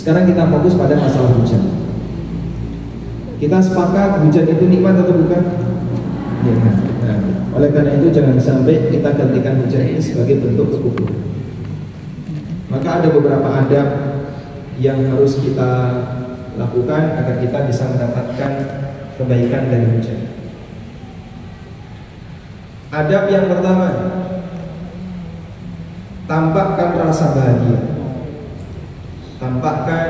Sekarang kita fokus pada masalah hujan. Kita sepakat hujan itu nikmat atau bukan? Nikmat. Nah, oleh karena itu jangan sampai kita gantikan hujan ini sebagai bentuk kekufuran. Maka ada beberapa adab yang harus kita lakukan agar kita bisa mendapatkan kebaikan dari hujan. Adab yang pertama, tampakkan rasa bahagia. Tampakkan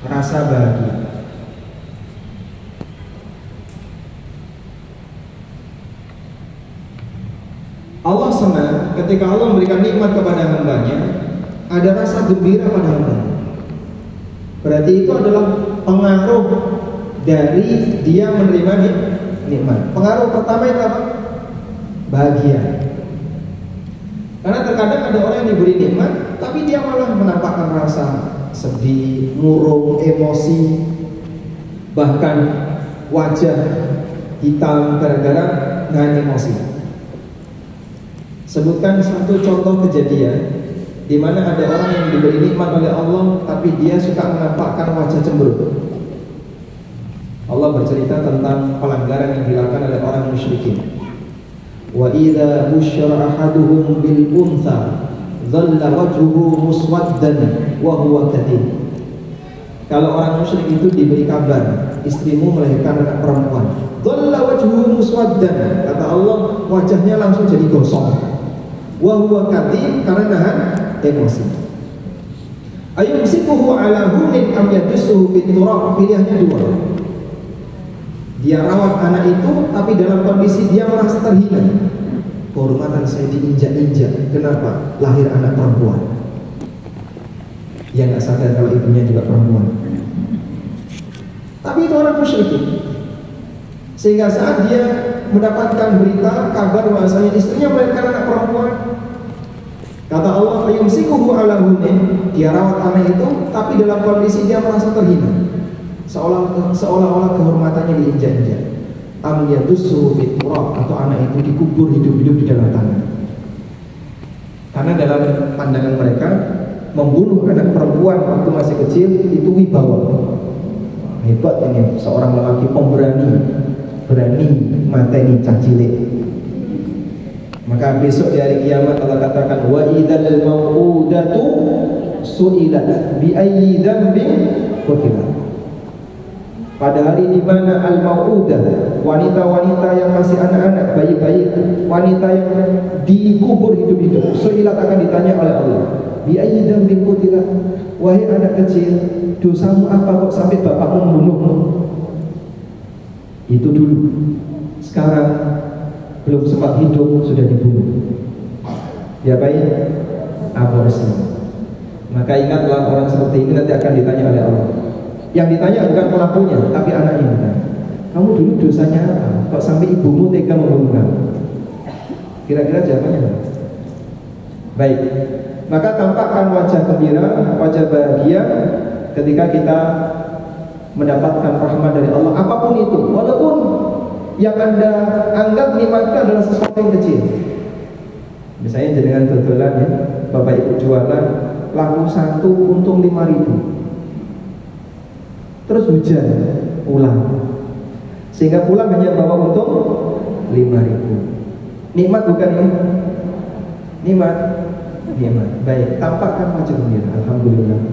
rasa bahagia. Allah senang ketika Allah memberikan nikmat kepada hambanya, ada rasa gembira pada hambanya. Berarti itu adalah pengaruh dari dia menerima nikmat. Pengaruh pertama itu apa? Bahagia. Karena terkadang ada orang yang diberi nikmat, tapi dia malah menampakkan rasa sedih, murung, emosi, bahkan wajah hitam gara-gara nahan emosi. Sebutkan satu contoh kejadian di mana ada orang yang diberi nikmat oleh Allah, tapi dia suka menampakkan wajah cemberut. Allah bercerita tentang pelanggaran yang dilakukan oleh orang musyrikin. Wa idza busyira ahaduhum bil untha dhalla wajhuhu muswaddan wa huwa kadhib. Kalau orang musyrik itu diberi kabar istrimu melahirkan anak perempuan, dhalla wajhuhu muswaddan, kata Allah wajahnya langsung jadi gosong. Wa huwa kadhib, karena nahan emosi. Ayumsikuhu ala hunin am yadussuhu fit turab, pilihannya dua. Dia rawat anak itu, tapi dalam kondisi dia merasa terhina. Kehormatan saya diinjak-injak. Kenapa? Lahir anak perempuan. Dia nggak sadar kalau ibunya juga perempuan. Tapi itu orang musyrik. Sehingga saat dia mendapatkan berita, kabar bahwasanya istrinya melahirkan anak perempuan, kata Allah, ayumsikuhu ala hunin, dia rawat anak itu, tapi dalam kondisi dia merasa terhina. Seolah-olah kehormatannya diinjak-injak. Am yadussuhu fit turab, atau anak itu dikubur hidup-hidup di dalam tanah. Karena dalam pandangan mereka, membunuh anak perempuan waktu masih kecil itu wibawa. Hebat ini seorang lelaki pemberani, berani mateni cah cilik. Maka besok di hari kiamat Allah katakan, wa idzal mau'udatu su'ilat bi ayyi dzambin qutilat. Pada hari di mana al-mau'udah, wanita-wanita yang masih anak-anak, bayi-bayi, wanita yang dikubur hidup-hidup, su'ilat, akan ditanya oleh Allah, bi ayyi dzambin qutilat, wahai anak kecil, dosamu apa kok sampai bapakmu membunuhmu? Itu dulu. Sekarang belum sempat hidup sudah dibunuh. Diapain? Aborsi. Maka ingatlah, orang seperti ini nanti akan ditanya oleh Allah. Yang ditanya bukan pelakunya, tapi anaknya ditanya. Kamu dulu dosanya apa? Kok sampai ibumu tega membunuh kamu? Kira-kira jawabannya apa? Baik. Maka tampakkan wajah gembira, wajah bahagia ketika kita mendapatkan rahmat dari Allah, apapun itu, walaupun yang Anda anggap nikmatnya adalah sesuatu yang kecil. Misalnya jenengan dodolan ya, Bapak Ibu jualan, laku 1 untung 5.000. Terus hujan, pulang. Sehingga pulang hanya bawa untung 5.000. Nikmat bukan ini? Nikmat. Nikmat. Baik, tampakkan wajah gembira. Alhamdulillah.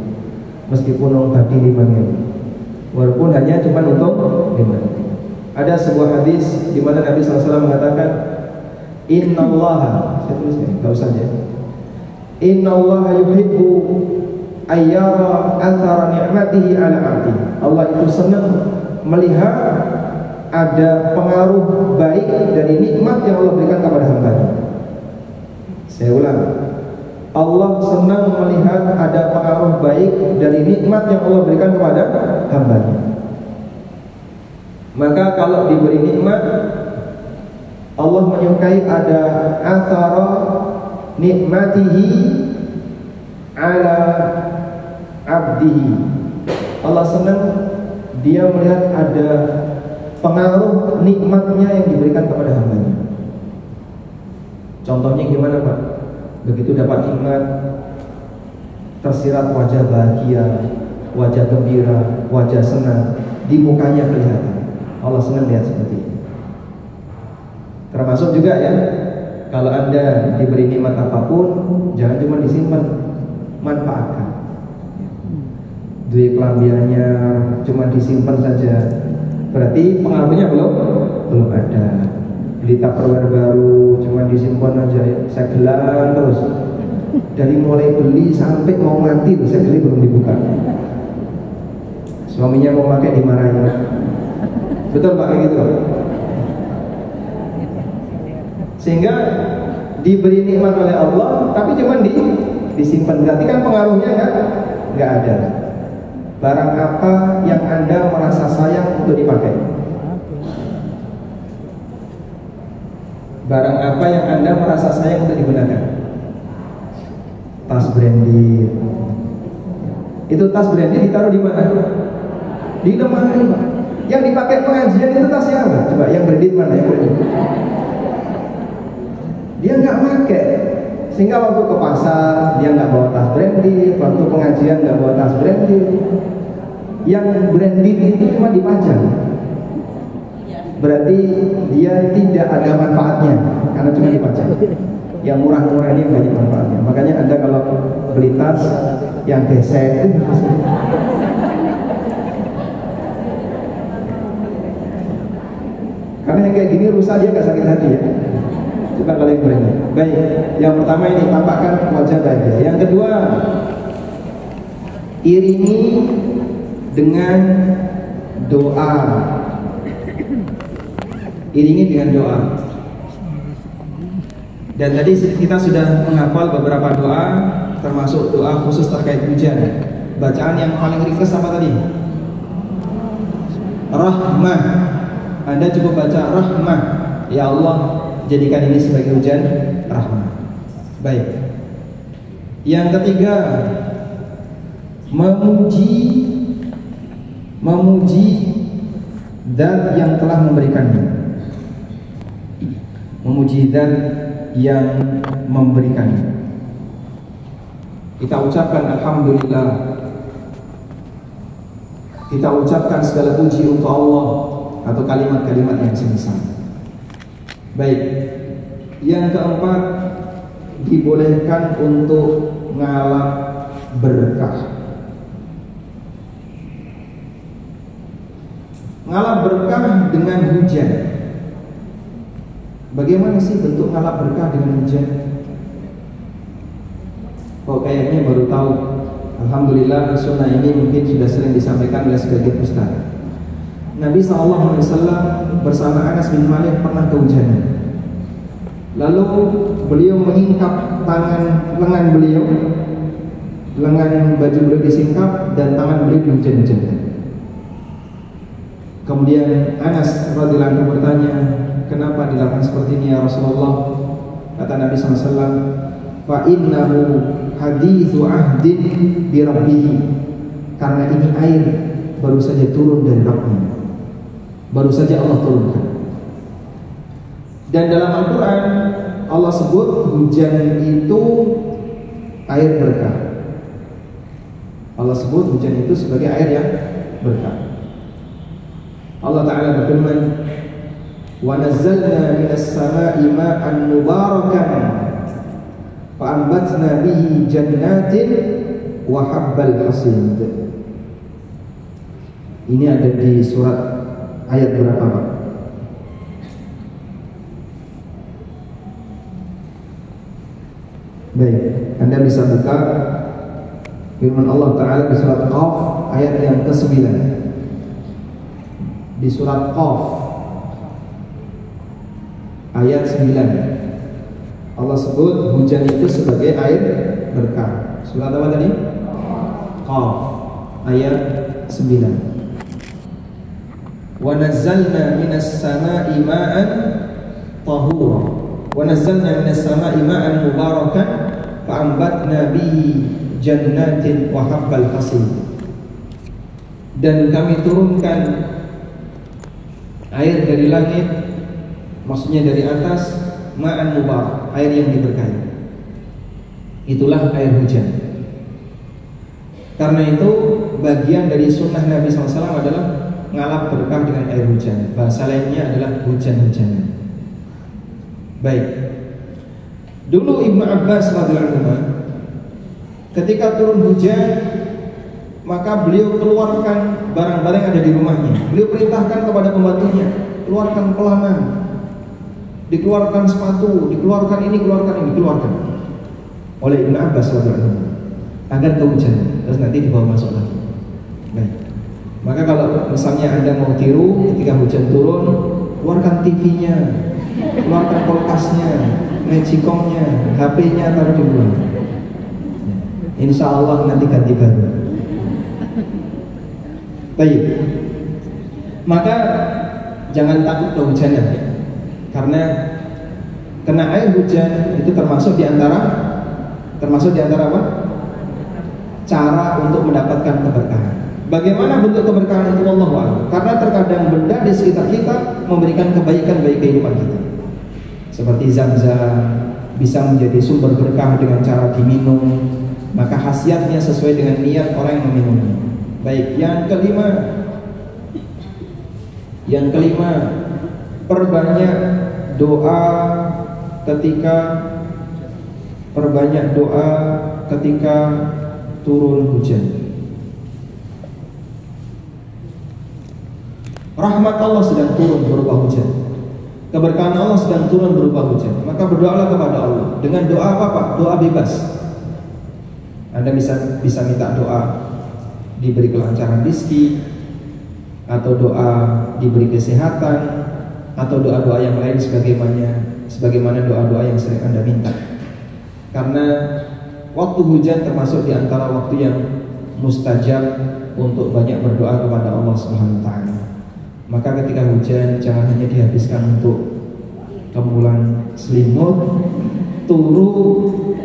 Meskipun orang badi 5.000. Walaupun hanya cuma untung 5.000. Ada sebuah hadis di mana Nabi SAW mengatakan, Innallaha, saya tulis nggak usah ya. Innallaha yuhibbu ayyara athara ni'matihi ala 'abdi. Allah itu senang melihat ada pengaruh baik dari nikmat yang Allah berikan kepada hambanya. Saya ulang, Allah senang melihat ada pengaruh baik dari nikmat yang Allah berikan kepada hambanya. Maka kalau diberi nikmat, Allah menyukai ada athara nikmatihi ala abdihi. Allah senang dia melihat ada pengaruh nikmatnya yang diberikan kepada hambanya. Contohnya gimana Pak? Begitu dapat nikmat, tersirat wajah bahagia, wajah gembira, wajah senang, di mukanya kelihatan. Allah senang lihat seperti ini. Termasuk juga ya, kalau Anda diberi nikmat apapun, jangan cuma disimpan, manfaatkan. Duit kelambiannya cuma disimpan saja, berarti pengaruhnya belum ada. Beli Tupperware baru cuma disimpan aja, saya gelar terus. Dari mulai beli sampai mau mati, saya beli belum dibuka. Suaminya mau pakai dimarahin. Betul Pak, kayak gitu. Sehingga diberi nikmat oleh Allah, tapi cuma disimpan. Berarti kan pengaruhnya nggak ada. Barang apa yang Anda merasa sayang untuk dipakai? Barang apa yang Anda merasa sayang untuk digunakan? Tas branded. Itu tas branded ditaruh di mana? Di lemari, Pak. Yang dipakai pengajian itu tasnya apa? Coba yang branded mana? Yang branded? Dia nggak pakai, sehingga waktu ke pasar dia nggak bawa tas branded, waktu pengajian nggak bawa tas branded. Yang branded itu cuma dipajang, berarti dia tidak ada manfaatnya karena cuma dipajang. Yang murah-murah ini banyak manfaatnya. Makanya Anda kalau beli tas yang gesek, karena yang kayak gini rusak dia nggak sakit hati ya. Coba kalau yang branded. Baik, yang pertama ini tampakkan wajah bahagia. Yang kedua, iringi dengan doa. Iringi dengan doa. Dan tadi kita sudah menghafal beberapa doa, termasuk doa khusus terkait hujan. Bacaan yang paling ringkas apa tadi? Rahmah. Anda cukup baca rahmah. Ya Allah, jadikan ini sebagai hujan rahmat. Baik. Yang ketiga, memuji zat yang telah memberikannya. Memuji zat yang memberikannya. Kita ucapkan alhamdulillah. Kita ucapkan segala puji untuk Allah atau kalimat-kalimat yang semisal. Baik. Yang keempat, dibolehkan untuk ngalap berkah. Ngalap berkah dengan hujan. Bagaimana sih bentuk ngalap berkah dengan hujan? Kok kayaknya baru tahu. Alhamdulillah sunnah ini mungkin sudah sering disampaikan oleh sebagian ustaz. Nabi SAW bersama Anas bin Malik pernah kehujanan. Lalu beliau menyingkap lengan beliau, lengan baju beliau disingkap dan tangan beliau dihujan-hujankan. Kemudian Anas radhiyallahu anhu bertanya, kenapa dilakukan seperti ini ya Rasulullah? Kata Nabi SAW, fa innahu hadithu ahdin bi rabbih. Karena ini air baru saja turun dari Rabbnya, baru saja Allah turunkan. Dan dalam Al-Quran Allah sebut hujan itu air berkah. Allah sebut hujan itu sebagai air yang berkah. Allah Ta'ala berfirman, wa nazzalna minas sama'i ma'an mubarakan fa'ambatna bihi jannatin wa habbal hasid. Ini ada di surat ayat berapa Pak? Baik, Anda bisa buka firman Allah Ta'ala di surat Qaf ayat yang ke-9. Di surat Qaf ayat 9 Allah sebut hujan itu sebagai air berkah. Surat apa tadi? Qaf ayat 9. Wa nazzalna minas sama'i ma'an tahura wa nazzalna minas sama'i ma'an mubarakan fa'ambatna bihi jannatin wa habbal hasid. Dan kami turunkan air dari langit, maksudnya dari atas, ma'an mubarak, air yang diberkahi. Itulah air hujan. Karena itu bagian dari sunnah Nabi SAW adalah ngalap berkah dengan air hujan. Bahasa lainnya adalah hujan-hujanan. Baik. Dulu Ibnu Abbas radhiyallahu anhu ketika turun hujan, maka beliau keluarkan barang-barang yang ada di rumahnya. Beliau perintahkan kepada pembantunya, keluarkan pelana, dikeluarkan sepatu, dikeluarkan ini, dikeluarkan oleh Ibnu Abbas radhiyallahu anhu agar kehujanan, terus nanti dibawa masuk lagi. Baik. Maka kalau misalnya Anda mau tiru ketika hujan turun, keluarkan TV-nya, keluarkan kulkasnya, magicomnya, HP-nya taruh di rumah. Insya Allah nanti ganti baru. Baik. Maka jangan takut kehujanan ya. Karena kena air hujan itu termasuk di antara apa? Cara untuk mendapatkan keberkahan. Bagaimana bentuk keberkahan itu? Wallahu a'lam. Karena terkadang benda di sekitar kita memberikan kebaikan bagi kehidupan kita. Seperti Zam-Zam bisa menjadi sumber berkah dengan cara diminum, maka khasiatnya sesuai dengan niat orang yang meminumnya. Baik, yang kelima, perbanyak doa ketika turun hujan. Rahmat Allah sedang turun berupa hujan, keberkahan Allah sedang turun berupa hujan. Maka berdoalah kepada Allah dengan doa apa Pak? Doa bebas. Anda bisa minta doa diberi kelancaran rezeki, atau doa diberi kesehatan, atau doa-doa yang lain sebagaimana doa-doa yang sering Anda minta. Karena waktu hujan termasuk di antara waktu yang mustajab untuk banyak berdoa kepada Allah Subhanahu wa taala. Maka ketika hujan jangan hanya dihabiskan untuk kemulan selimut, turu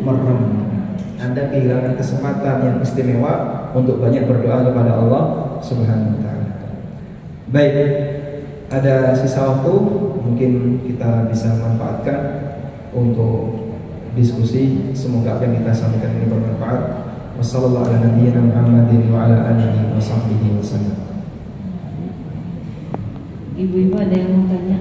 merem. Anda kehilangan kesempatan yang istimewa untuk banyak berdoa kepada Allah Subhanahu wa taala. Baik, ada sisa waktu, mungkin kita bisa manfaatkan untuk diskusi. Semoga apa yang kita sampaikan ini bermanfaat. Wassallallahu ala nabiyyina Muhammadin wa ala alihi wa sahbihi wasallam. Ibu-ibu ada yang mau tanya?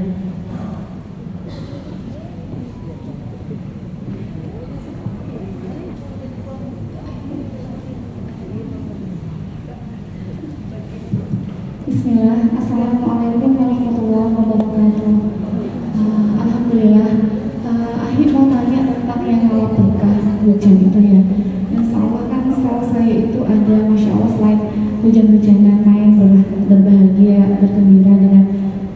Bismillah, Assalamualaikum warahmatullahi wabarakatuh. Alhamdulillah. Ahi mau tanya tentang yang ngalap berkah hujan itu ya. Insya Allah kan selalu saya itu ada, Masya Allah, selain hujan-hujanan main berbahagia, bergembira dengan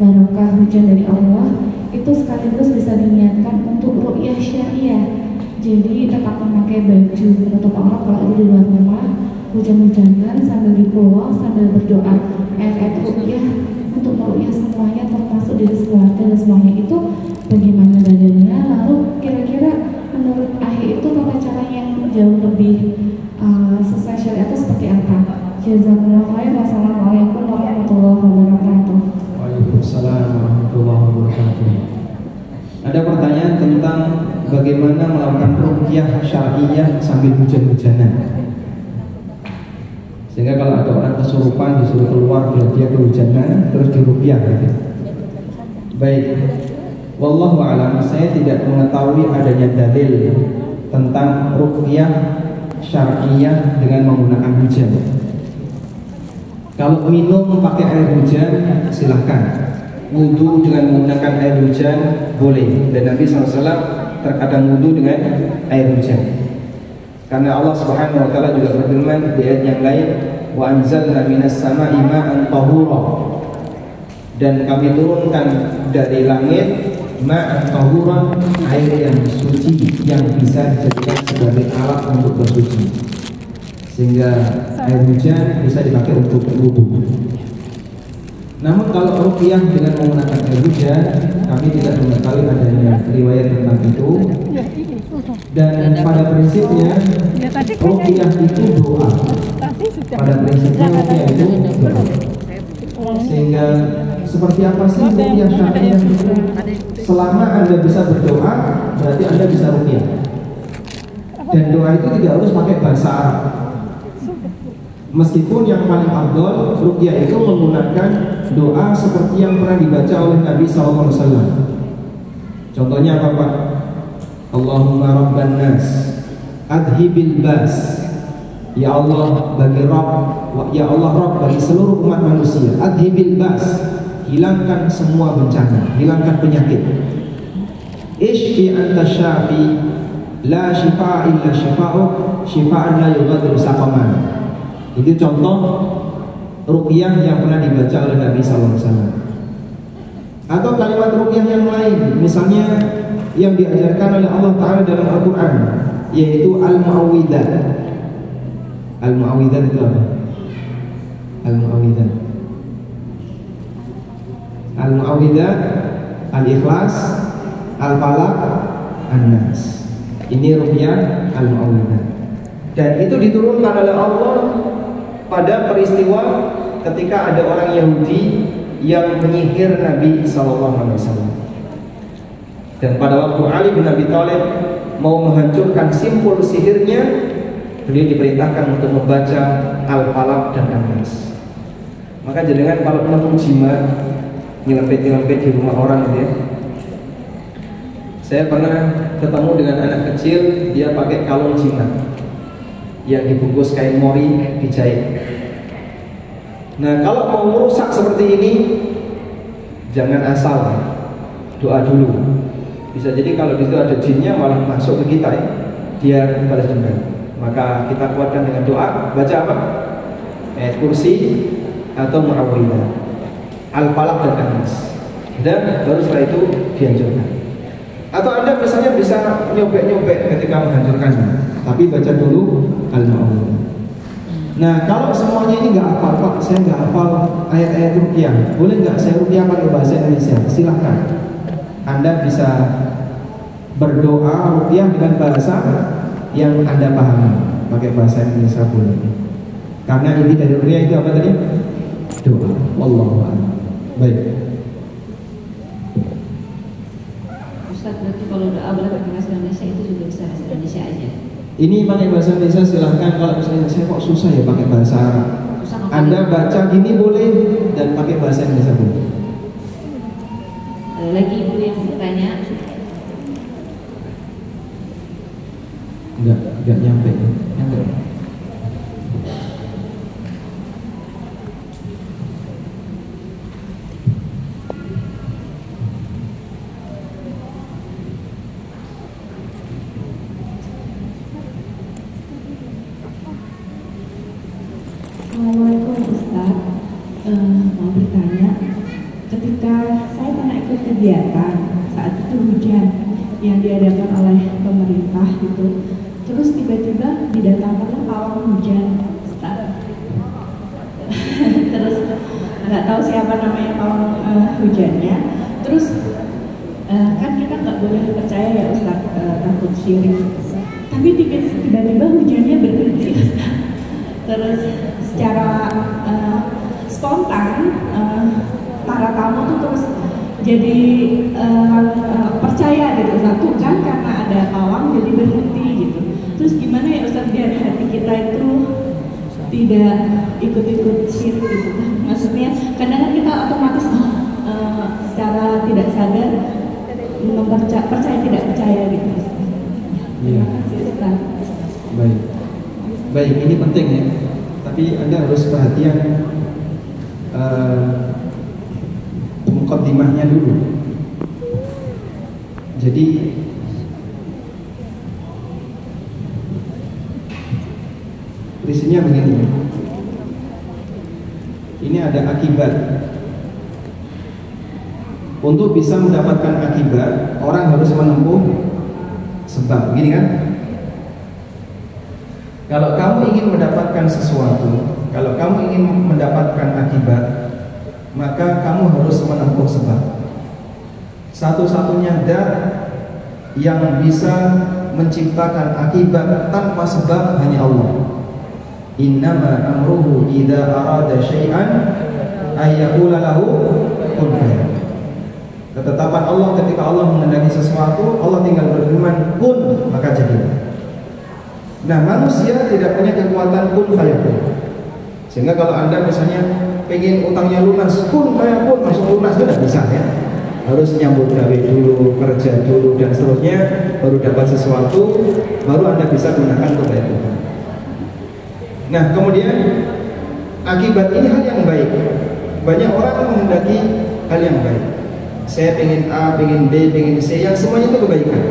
barokah hujan dari Allah, itu sekaligus bisa diniatkan untuk ru'yah syariah. Jadi tetap memakai baju penutup aurat kalau itu di luar rumah, hujan-hujanan sambil di pulau sambil berdoa, ayat-ayat ru'yah untuk meru'yah semuanya, termasuk diri keluarga dan semuanya. Itu bagaimana badannya? Lalu kira-kira menurut Ahi itu tata cara yang jauh lebih sesuai syariat itu seperti apa? Jazakumullah khair. Wassalamualaikum warahmatullahi wabarakatuh. Waalaikumsalam warahmatullahi wabarakatuh. Ada pertanyaan tentang bagaimana melakukan ruqyah syar'iyyah sambil hujan-hujanan. Sehingga kalau ada orang kesurupan disuruh keluar biar dia kehujanan terus diruqyah gitu. Baik. Wallahu a'lam, saya tidak mengetahui adanya dalil tentang ruqyah syar'iyyah dengan menggunakan hujan. Kalau minum pakai air hujan silahkan, wudu dengan menggunakan air hujan boleh, dan Nabi SAW terkadang wudu dengan air hujan. Karena Allah Subhanahu wa taala juga berfirman di ayat yang lain, wa anzalna minas sama'i ma'an tahura, dan kami turunkan dari langit ma'an tahura, air yang suci yang bisa dijadikan sebagai alat untuk bersuci, sehingga air hujan bisa dipakai untuk wudu. Namun kalau ruqyah dengan menggunakan air hujan, kami tidak mengetahui adanya riwayat tentang itu. Dan pada prinsipnya ruqyah itu doa. Pada prinsipnya ruqyah itu doa. Sehingga seperti apa sih ruqyah syar'iyyah itu? Selama Anda bisa berdoa, berarti Anda bisa ruqyah. Dan doa itu tidak harus pakai bahasa Arab. Meskipun yang paling afdal ruqyah itu menggunakan doa seperti yang pernah dibaca oleh Nabi SAW. Contohnya apa Pak? Allahumma rabban nas adhibil bas. Ya Allah bagi Rabb, ya Allah Rabb bagi seluruh umat manusia, adhibil bas, hilangkan semua bencana, hilangkan penyakit. Ishfi anta syafi, la shifa'a illa shifa'uk, shifa'an la yughadiru saqaman. Itu contoh ruqyah yang pernah dibaca oleh Nabi SAW. Atau kalimat ruqyah yang lain, misalnya yang diajarkan oleh Allah Ta'ala dalam Al-Quran, yaitu Al-Mu'awwidah. Al-Mu'awwidah itu apa? Al-Mu'awwidah, Al-Mu'awwidah, Al-Ikhlas, Al-Falaq, An-Nas. Ini ruqyah Al-Mu'awwidah. Dan itu diturunkan oleh Allah pada peristiwa ketika ada orang Yahudi yang menyihir Nabi SAW. Dan pada waktu Ali bin Abi Thalib mau menghancurkan simpul sihirnya, beliau diperintahkan untuk membaca Al-Falaq dan An-Nas. Maka jenengan kalau melakukan jimat, nyelempet-nyelempet di rumah orang gitu ya. Saya pernah ketemu dengan anak kecil, dia pakai kalung jimat yang dibungkus kain mori dijahit. Nah, kalau mau merusak seperti ini, jangan asal, doa dulu. Bisa jadi kalau di situ ada jinnya malah masuk ke kita ya, dia balas dendam. Maka kita kuatkan dengan doa, baca apa? Ayat kursi atau Mu'awwidah, Al-Falaq dan An-Nas. Dan baru setelah itu dihancurkan. Atau Anda misalnya bisa nyobek-nyobek ketika menghancurkannya, tapi baca dulu Al-Mu'awwidah. Nah, kalau semuanya ini nggak hafal Pak, saya nggak hafal ayat-ayat ruqyah, boleh nggak saya ruqyah pakai bahasa Indonesia? Silahkan. Anda bisa berdoa ruqyah dengan bahasa yang Anda pahami, pakai bahasa Indonesia boleh. Karena inti dari ruqyah itu apa tadi? Doa. Wallahu a'lam. Baik. Ustaz, berarti kalau doa pakai bahasa Indonesia itu juga bisa bahasa Indonesia aja. Ini pakai bahasa Indonesia silahkan. Kalau misalnya saya kok susah ya pakai bahasa Arab, Anda baca gini boleh dan pakai bahasa Indonesia boleh. Lagi ibu yang bertanya. Enggak nyampe. Assalamualaikum Ustaz, mau bertanya, ketika saya pernah ikut kegiatan saat itu hujan yang diadakan oleh pemerintah gitu, terus tiba-tiba didatangkanlah pawang hujan Ustaz. Terus nggak tahu siapa namanya pawang hujannya. Terus kan kita nggak boleh percaya ya Ustaz, takut syirik. Tapi tiba-tiba hujannya berhenti Ustaz. Terus secara spontan para tamu tuh terus jadi percaya gitu, satu kan karena ada pawang jadi berhenti gitu. Terus gimana ya Ustaz biar hati kita itu tidak ikut-ikut syirik gitu? Maksudnya kadang kan kita otomatis secara tidak sadar percaya tidak percaya gitu. Terima kasih Ustaz. Baik, ini penting ya. Tapi Anda harus perhatian mukaddimahnya dulu. Jadi prinsipnya begini. Ini ada akibat. Untuk bisa mendapatkan akibat, orang harus menempuh sebab. Gini kan? Kalau kamu ingin mendapatkan sesuatu, kalau kamu ingin mendapatkan akibat, maka kamu harus menempuh sebab. Satu-satunya zat yang bisa menciptakan akibat tanpa sebab hanya Allah. Innama amruhu idza arada syai'an ay yaqula lahu kun fayakun. Ketetapan Allah ketika Allah menghendaki sesuatu, Allah tinggal berfirman kun, maka jadilah. Nah, manusia tidak punya kekuatan kun fayakun. Sehingga kalau Anda misalnya pengen utangnya lunas, pun langsung lunas, itu tidak bisa ya. Harus nyambut gawe dulu, kerja dulu dan seterusnya, baru dapat sesuatu, baru Anda bisa gunakan untuk bayar utang. Nah, kemudian akibat ini hal yang baik. Banyak orang menghendaki hal yang baik. Saya pengen A, pengen B, pengen C, yang semuanya itu kebaikan.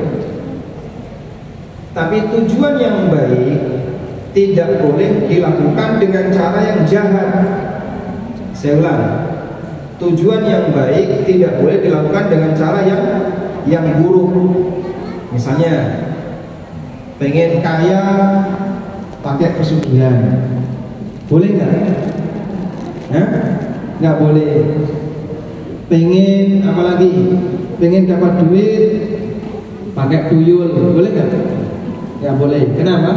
Tapi tujuan yang baik tidak boleh dilakukan dengan cara yang jahat. Saya ulang, tujuan yang baik tidak boleh dilakukan dengan cara yang buruk. Misalnya pengen kaya pakai pesugihan, boleh nggak? Nah, nggak boleh. Pengen apa lagi? Pengen dapat duit pakai tuyul, boleh nggak? Nggak boleh. Kenapa?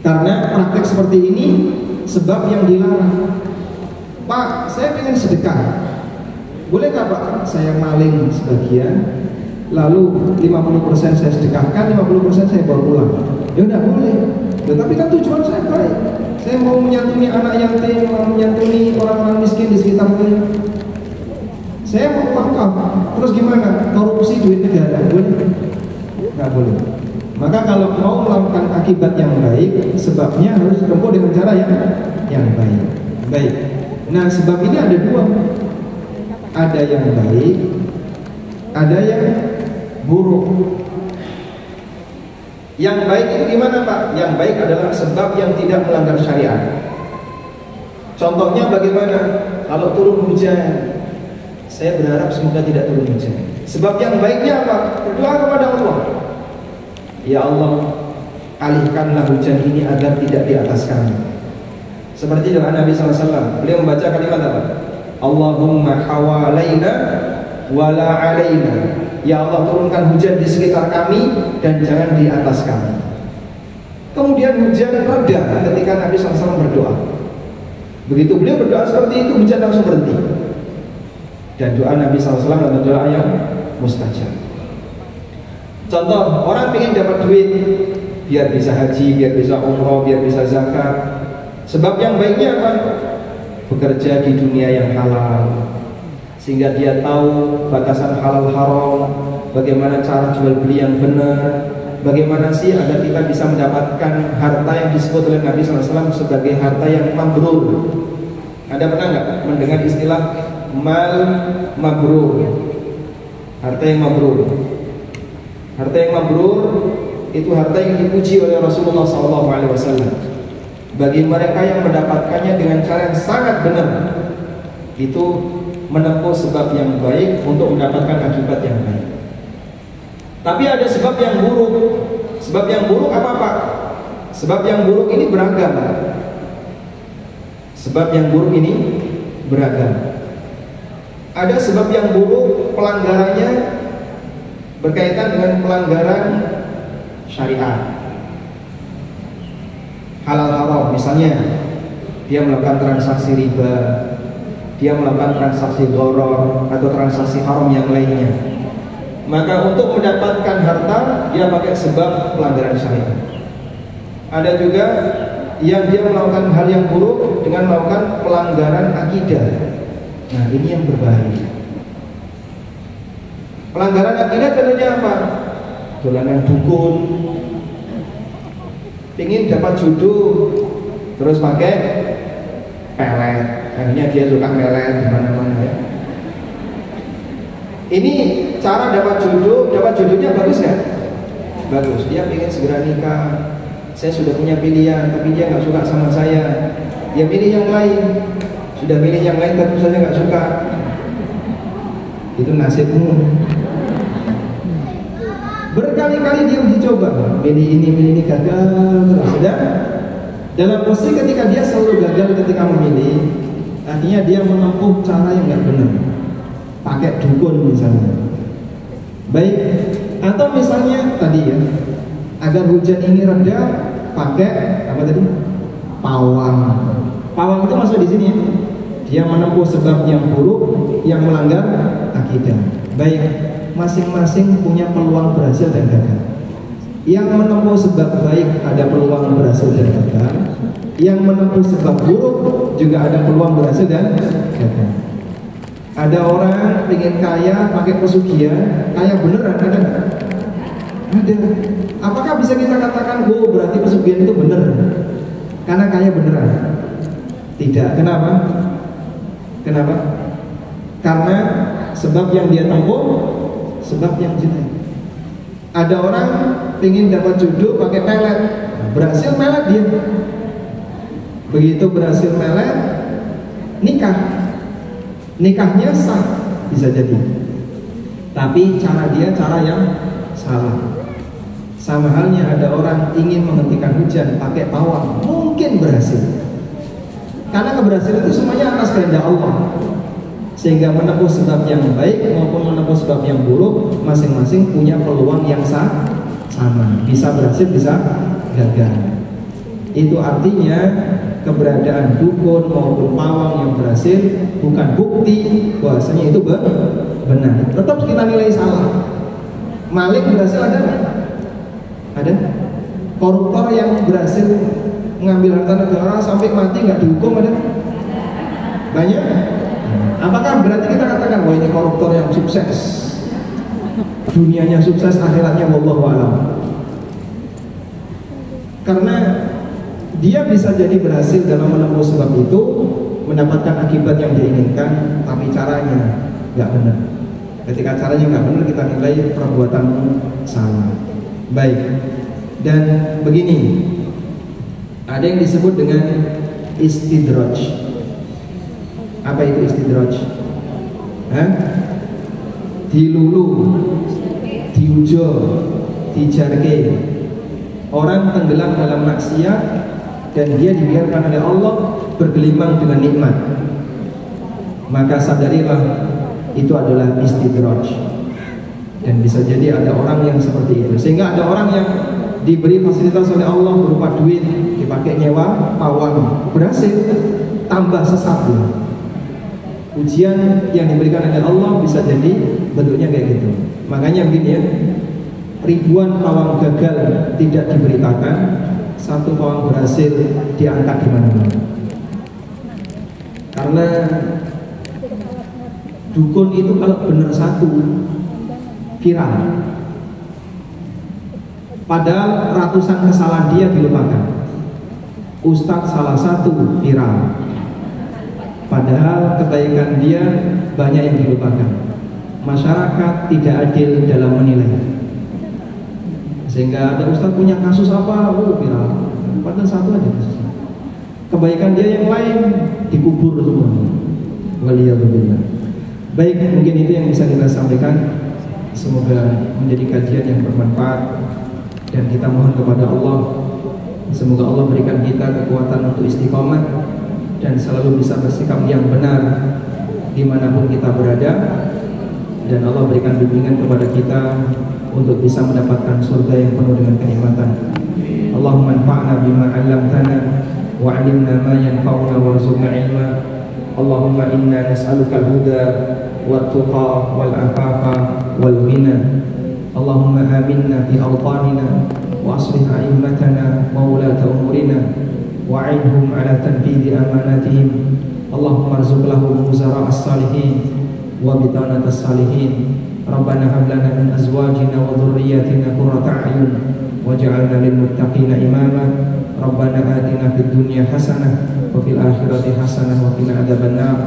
Karena praktek seperti ini sebab yang dilarang. Pak, saya pengen sedekah, boleh nggak Pak? Saya maling sebagian, lalu 50% saya sedekahkan, 50% saya bawa pulang. Ya udah boleh. Ya, tapi kan tujuan saya baik. Saya mau menyantuni anak yatim, mau menyantuni orang-orang miskin di sekitar saya. Saya mau wakaf. Terus gimana? Korupsi duit negara, boleh? Nggak boleh. Maka kalau mau melakukan akibat yang baik, sebabnya harus ditempuh dengan cara yang baik. Baik. Nah, sebab ini ada dua. Ada yang baik, ada yang buruk. Yang baik itu gimana Pak? Yang baik adalah sebab yang tidak melanggar syariat. Contohnya bagaimana? Kalau turun hujan, saya berharap semoga tidak turun hujan. Sebab yang baiknya apa? Berdoa kepada Allah. Ya Allah, alihkanlah hujan ini agar tidak di atas kami. Seperti doa Nabi SAW. Beliau membaca kalimat apa? Allahumma hawalaina wala alaina. Ya Allah, turunkan hujan di sekitar kami dan jangan di atas kami. Kemudian hujan reda ketika Nabi SAW berdoa. Begitu beliau berdoa seperti itu, hujan langsung berhenti. Dan doa Nabi SAW adalah doa yang mustajab. Contoh, orang ingin dapat duit biar bisa haji, biar bisa umroh, biar bisa zakat. Sebab yang baiknya apa? Bekerja di dunia yang halal, sehingga dia tahu batasan halal haram, bagaimana cara jual beli yang benar, bagaimana sih agar kita bisa mendapatkan harta yang disebut oleh Nabi SAW sebagai harta yang mabrur. Ada pernah nggak mendengar istilah mal mabrur? Harta yang mabrur. Harta yang mabrur itu harta yang dipuji oleh Rasulullah SAW. Bagi mereka yang mendapatkannya dengan cara yang sangat benar, itu menempuh sebab yang baik untuk mendapatkan akibat yang baik. Tapi ada sebab yang buruk. Sebab yang buruk apa Pak? Sebab yang buruk ini beragam. Sebab yang buruk ini beragam. Ada sebab yang buruk, pelanggarannya berkaitan dengan pelanggaran syariat, halal haram. Misalnya dia melakukan transaksi riba, dia melakukan transaksi gharar atau transaksi haram yang lainnya. Maka untuk mendapatkan harta dia pakai sebab pelanggaran syariat. Ada juga yang dia melakukan hal yang buruk dengan melakukan pelanggaran akidah. Nah, ini yang berbahaya. Pelanggaran akidah contohnya apa? Dolanan dukun, ingin dapat jodoh terus pakai pelet. Akhirnya dia suka melet di mana-mana ya. Ini cara dapat jodohnya bagus nggak? Bagus. Dia ingin segera nikah. Saya sudah punya pilihan, tapi dia nggak suka sama saya. Dia pilih yang lain. Sudah pilih yang lain, tapi saya nggak suka. Itu nasibmu. Berkali-kali dia uji coba, pilih ini gagal terus. Ya? Dalam posisi ketika dia selalu gagal ketika memilih, artinya dia menempuh cara yang nggak benar, pakai dukun misalnya. Baik, atau misalnya tadi ya, agar hujan ini reda, pakai apa tadi? Pawang. Pawang itu masuk di sini ya. Dia menempuh sebab yang buruk, yang melanggar akidah. Baik, masing-masing punya peluang berhasil dan gagal. Yang menempuh sebab baik ada peluang berhasil dan gagal. Yang menempuh sebab buruk juga ada peluang berhasil dan gagal. Ada orang ingin kaya pakai pesugihan, kaya beneran ada nggak? Ada. Apakah bisa kita katakan, oh berarti pesugihan itu benar karena kaya beneran? Tidak. Kenapa? Kenapa? Karena sebab yang dia tempuh, sebab yang jelek. Ada orang ingin dapat jodoh pakai pelet, berhasil pelet dia. Begitu berhasil pelet, nikah. Nikahnya sah, bisa jadi. Tapi cara dia cara yang salah. Sama halnya ada orang ingin menghentikan hujan pakai pawang, mungkin berhasil. Karena keberhasilan itu semuanya atas kehendak Allah. Sehingga menempuh sebab yang baik maupun menempuh sebab yang buruk, masing-masing punya peluang yang sama. Bisa berhasil, bisa gagal. Itu artinya keberadaan dukun maupun pawang yang berhasil bukan bukti bahwasanya itu benar. Tetap kita nilai salah. Maling berhasil ada nggak? Ada. Koruptor yang berhasil mengambil harta negara sampai mati nggak dihukum ada? Banyak. Apakah berarti kita katakan bahwa ini koruptor yang sukses, dunianya sukses, akhiratnya wallahu a'lam? Karena dia bisa jadi berhasil dalam menempuh sebab itu, mendapatkan akibat yang diinginkan, tapi caranya nggak benar. Ketika caranya nggak benar, kita nilai perbuatanmu salah. Baik. Dan begini, ada yang disebut dengan istidraj. Apa itu istidraj? Dilulu, diujo, dijarke. Orang tenggelam dalam maksiat dan dia dibiarkan oleh Allah bergelimang dengan nikmat. Maka sadarilah itu adalah istidraj. Dan bisa jadi ada orang yang seperti itu. Sehingga ada orang yang diberi fasilitas oleh Allah berupa duit, dipakai nyewa pawang, berhasil, tambah sesat. Ujian yang diberikan oleh Allah bisa jadi bentuknya kayak gitu. Makanya begini ya, ribuan pawang gagal tidak diberitakan, satu pawang berhasil diangkat di mana-mana. Karena dukun itu kalau benar satu viral, padahal ratusan kesalahan dia dilupakan. Ustadz salah satu viral, padahal kebaikan dia banyak yang dilupakan. Masyarakat tidak adil dalam menilai. Sehingga ada ustadz punya kasus apa, viral, padahal satu aja kasusnya. Kebaikan dia yang lain dikubur semua. Waliyadzubillah. Baik, mungkin itu yang bisa kita sampaikan. Semoga menjadi kajian yang bermanfaat, dan kita mohon kepada Allah, semoga Allah berikan kita kekuatan untuk istiqomah dan selalu bisa bersikap yang benar dimanapun kita berada, dan Allah berikan bimbingan kepada kita untuk bisa mendapatkan surga yang penuh dengan kenikmatan. Allahumma anfa'na bima 'allamtana wa 'allimna ma yanfa'una warzuqna 'ilma. Allahumma inna nas'aluka al-huda wat-tuqa wal-'afafa wal-ghina. Allahumma aminna fi awtanina wa aslih a'immatana wa ulata umurina wa'inhum ala tanfidhi amanatihim. Allahumma arzuq lahum muzara as-salihin wa bitanat as-salihin. Rabbana hab lana min azwajina wa dhurriyyatina qurrata a'yun waj'alna lil muttaqina imama. Rabbana atina fid dunya hasanah wa fil akhirati hasanah wa qina adzabannar.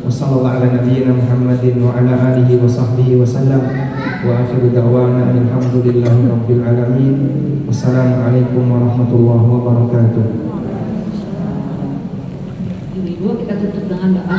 Wa sallallahu ala nabiyyina Muhammadin wa ala alihi wa sahbihi wa sallam. Wa akhiru da'wana alhamdulillahi rabbil alamin. Wassalamualaikum warahmatullahi wabarakatuh. Kita tutup dengan doa.